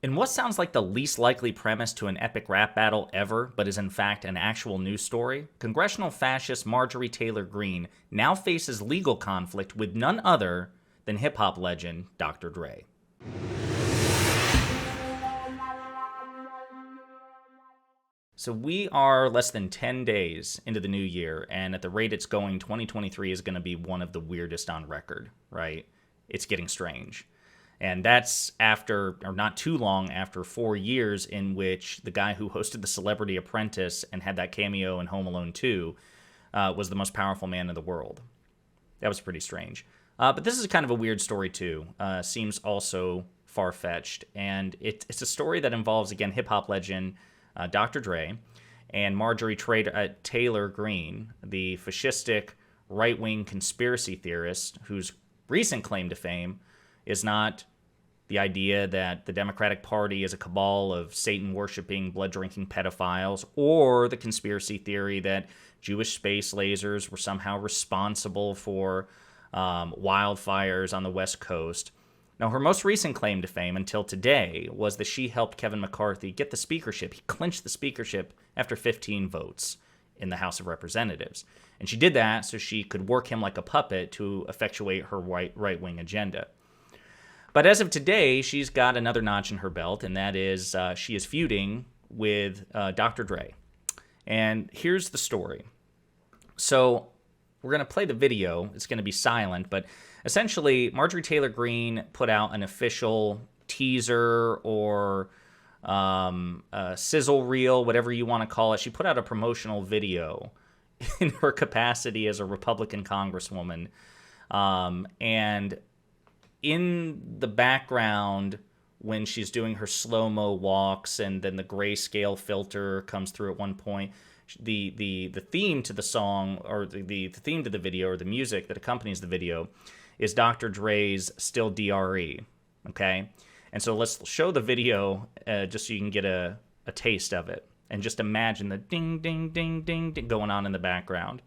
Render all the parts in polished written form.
In what sounds like the least likely premise to an epic rap battle ever, but is in fact an actual news story, congressional fascist Marjorie Taylor Greene now faces legal conflict with none other than hip hop legend Dr. Dre. So we are less than 10 days into the new year, and at the rate it's going, 2023 is going to be one of the weirdest on record, right? It's getting strange. And that's after, or not too long after, 4 years in which the guy who hosted The Celebrity Apprentice and had that cameo in Home Alone 2 was the most powerful man in the world. That was pretty strange. But this is kind of a weird story, too. Seems also far-fetched. And it's a story that involves, again, hip-hop legend Dr. Dre and Marjorie Taylor Greene, the fascistic right-wing conspiracy theorist whose recent claim to fame is not the idea that the Democratic Party is a cabal of Satan-worshipping, blood-drinking pedophiles, or the conspiracy theory that Jewish space lasers were somehow responsible for wildfires on the West Coast. Now, her most recent claim to fame until today was that she helped Kevin McCarthy get the speakership. He clinched the speakership after 15 votes in the House of Representatives. And she did that so she could work him like a puppet to effectuate her right-wing agenda. But as of today, she's got another notch in her belt, and that is she is feuding with Dr. Dre. And here's the story. So we're going to play the video. It's going to be silent, but essentially, Marjorie Taylor Greene put out an official teaser or a sizzle reel, whatever you want to call it. She put out a promotional video in her capacity as a Republican congresswoman. And in the background, when she's doing her slow-mo walks and then the grayscale filter comes through at one point, the theme to the song, or the theme to the video, or the music that accompanies the video, is Dr. Dre's Still DRE, okay? And so let's show the video just so you can get a taste of it. And just imagine the ding, ding, ding, ding, ding going on in the background.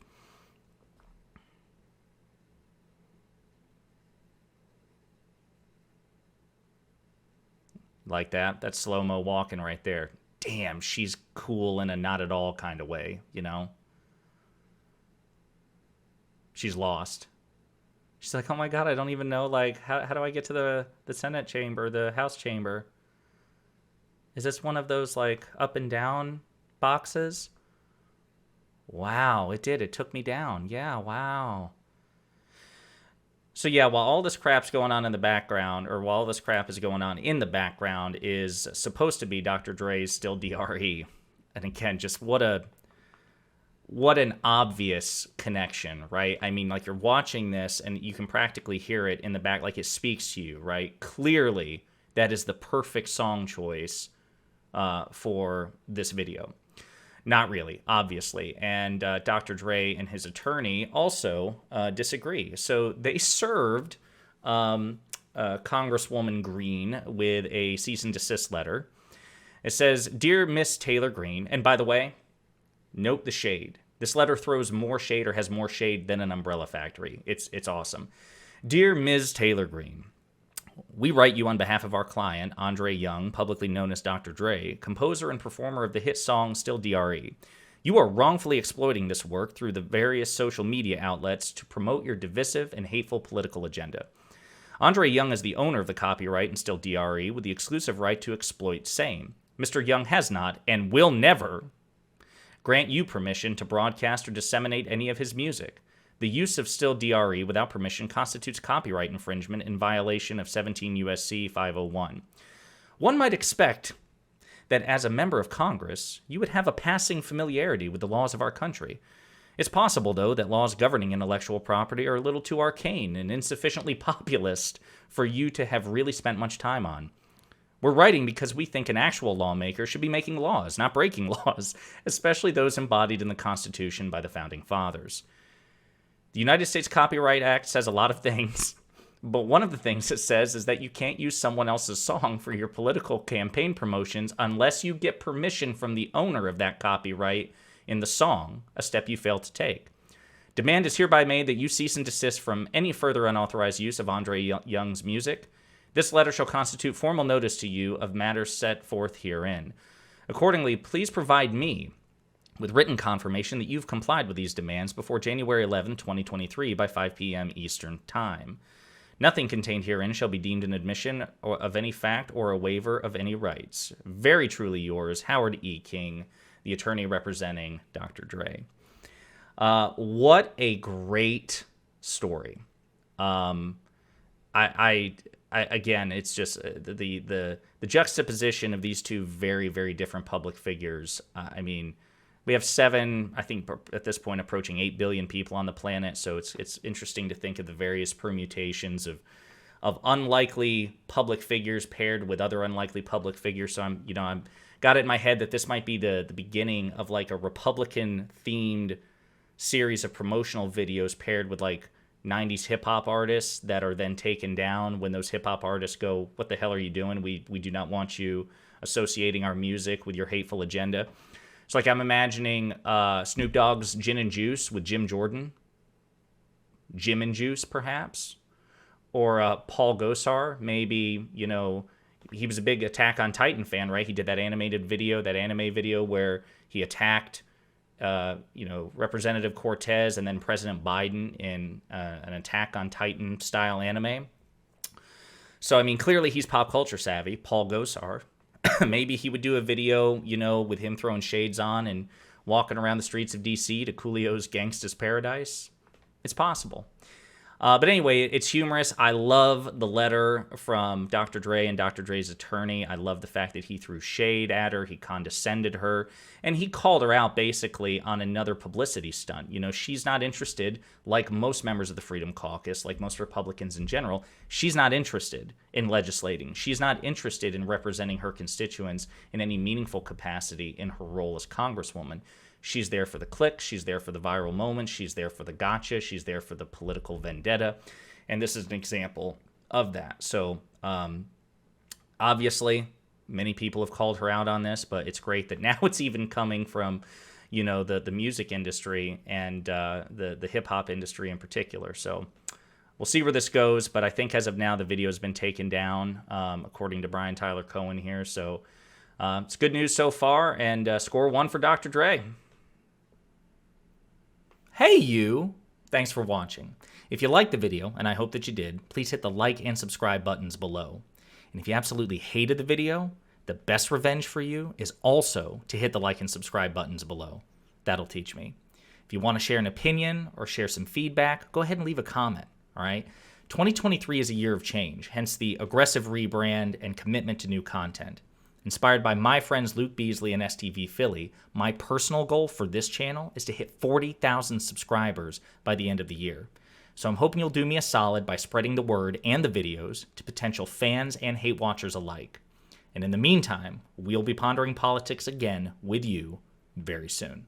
Like that. That's slow-mo walking right there. Damn, she's cool in a not at all kind of way, you know? She's lost. She's like, oh my God, I don't even know, like, how do I get to the Senate chamber, the House chamber? Is this one of those, like, up and down boxes? Wow, it did. It took me down. Yeah, wow. So yeah, while all this crap's going on in the background, or while all this crap is going on in the background, is supposed to be Dr. Dre's Still DRE. And again, just what an obvious connection, right? I mean, like, you're watching this and you can practically hear it in the back, like it speaks to you, right? Clearly, that is the perfect song choice for this video. Not really, obviously. And Dr. Dre and his attorney also disagree. So they served Congresswoman Greene with a cease and desist letter. It says, "Dear Miss Taylor Greene," and by the way, note the shade. This letter throws more shade, or has more shade than an umbrella factory. It's awesome. "Dear Ms. Taylor Greene, we write you on behalf of our client, Andre Young, publicly known as Dr. Dre, composer and performer of the hit song Still DRE. You are wrongfully exploiting this work through the various social media outlets to promote your divisive and hateful political agenda. Andre Young is the owner of the copyright in Still DRE with the exclusive right to exploit same. Mr. Young has not, and will never, grant you permission to broadcast or disseminate any of his music. The use of Still DRE without permission constitutes copyright infringement in violation of 17 U.S.C. 501. One might expect that as a member of Congress, you would have a passing familiarity with the laws of our country. It's possible, though, that laws governing intellectual property are a little too arcane and insufficiently populist for you to have really spent much time on. We're writing because we think an actual lawmaker should be making laws, not breaking laws, especially those embodied in the Constitution by the Founding Fathers. The United States Copyright Act says a lot of things, but one of the things it says is that you can't use someone else's song for your political campaign promotions unless you get permission from the owner of that copyright in the song, a step you failed to take. Demand is hereby made that you cease and desist from any further unauthorized use of Andre Young's music. This letter shall constitute formal notice to you of matters set forth herein. Accordingly, please provide me with written confirmation that you've complied with these demands before January 11, 2023 by 5 p.m. Eastern Time. Nothing contained herein shall be deemed an admission of any fact or a waiver of any rights. Very truly yours, Howard E. King, the attorney representing Dr. Dre. What a great story. Again, it's just the juxtaposition of these two very, very different public figures. I mean, we have 7, I think at this point, approaching 8 billion people on the planet. So it's interesting to think of the various permutations of unlikely public figures paired with other unlikely public figures. So I'm got it in my head that this might be the beginning of like a Republican themed series of promotional videos paired with like 90s hip hop artists that are then taken down when those hip hop artists go, "What the hell are you doing? We do not want you associating our music with your hateful agenda." It's like I'm imagining Snoop Dogg's Gin and Juice with Jim Jordan. Jim and Juice, perhaps. Or Paul Gosar, maybe, he was a big Attack on Titan fan, right? He did that anime video where he attacked, Representative Cortez and then President Biden in an Attack on Titan style anime. So, I mean, clearly he's pop culture savvy, Paul Gosar. Maybe he would do a video, with him throwing shades on and walking around the streets of D.C. to Coolio's Gangsta's Paradise. It's possible. But anyway, it's humorous. I love the letter from Dr. Dre and Dr. Dre's attorney. I love the fact that he threw shade at her. He condescended her. And he called her out basically on another publicity stunt. She's not interested, like most members of the Freedom Caucus, like most Republicans in general, she's not interested in legislating. She's not interested in representing her constituents in any meaningful capacity in her role as Congresswoman. She's there for the click. She's there for the viral moment. She's there for the gotcha. She's there for the political vendetta. And this is an example of that. So, obviously, many people have called her out on this, but it's great that now it's even coming from, the music industry and the hip-hop industry in particular. So we'll see where this goes. But I think as of now, the video has been taken down, according to Brian Tyler Cohen here. So it's good news so far. And score 1 for Dr. Dre. Hey you! Thanks for watching. If you liked the video, and I hope that you did, please hit the like and subscribe buttons below. And if you absolutely hated the video, the best revenge for you is also to hit the like and subscribe buttons below. That'll teach me. If you want to share an opinion or share some feedback, go ahead and leave a comment, all right? 2023 is a year of change, hence the aggressive rebrand and commitment to new content. Inspired by my friends Luke Beasley and STV Philly, my personal goal for this channel is to hit 40,000 subscribers by the end of the year. So I'm hoping you'll do me a solid by spreading the word and the videos to potential fans and hate watchers alike. And in the meantime, we'll be pondering politics again with you very soon.